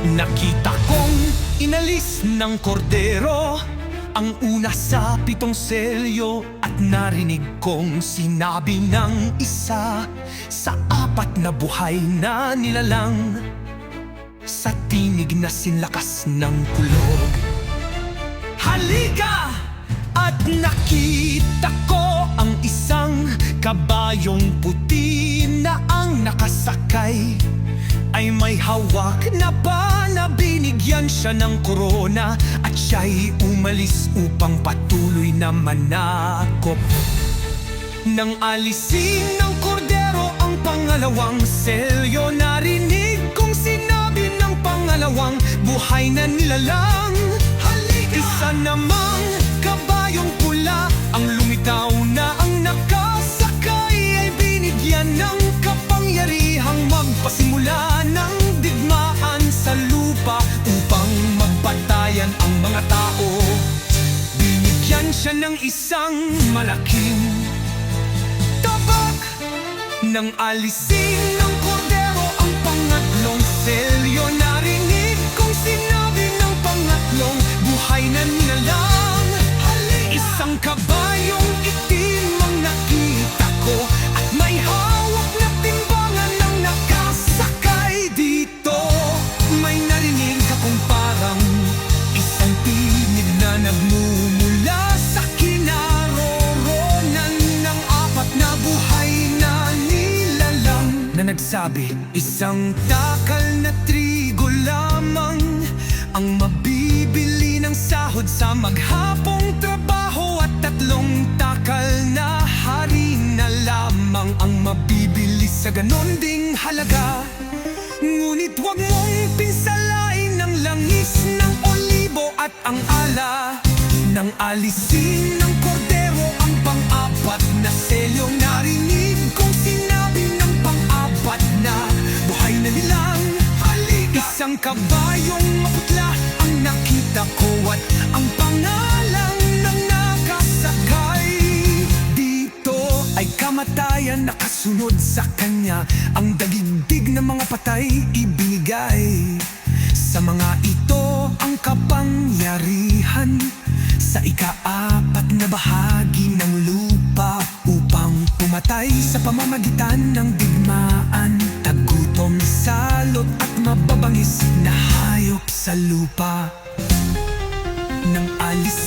Nakita kong inalis ng kordero ang una sa 7 selyo, at narinig kong sinabi ng isa sa 4 na buhay na nilalang. Sa tinig na sinlakas ng kulog, halika! At nakita ko ang isang kabayong puti na ang nakasakay ay may hawak na na binigyan siya ng korona, at siya'y umalis upang patuloy na manakop. Nang alisin ng kordero ang pangalawang selyo, narinig kong sinabi ng pangalawang buhay na nilalang. Halika! Isa namang kabayong pula ang lumitaw na ang nakasakay ay binigyan ng kapangyarihang magpasimula ng digmaan sa lupa upang magbatayan ang mga tao. Binigyan siya ng isang malaking tabak. Nang alisin ng kordero ang pangatlong selyo, narinig kong sinabi ng pangatlong buhay na nilalang. Isang kabayong itim ang nakita ko, at may hawak na timbangan ng nakasakay dito. May narinig akong parang isang tinig na nagmumula sa kinaroroonan ng 4 na buhay na nilalang, na nagsabi, isang takal na trigo lamang ang mabibili ng sahod sa maghapong trabaho, at 3 takal na hari na lamang ang mabibili sa ganon ding halaga. Ngunit wag mong pinsalain ang langis ng olibo at ang ala. Nang alisin ng kordero ang pang-4 na selyo, narinig kong sinabi ng pang-4 na buhay na nilang. Isang kabayong maputla ang nakita ko, at ang pangalan ng nakasakay dito ay kamatayan. Nakasunod sa kanya ang daigdig ng mga patay ibinigay. Sa mga ito ang kapangyarihan sa ika-4 na bahagi ng lupa upang pumatay sa pamamagitan ng digmaan, tagutom, salot at mababangis na hayop sa lupa. Nang alis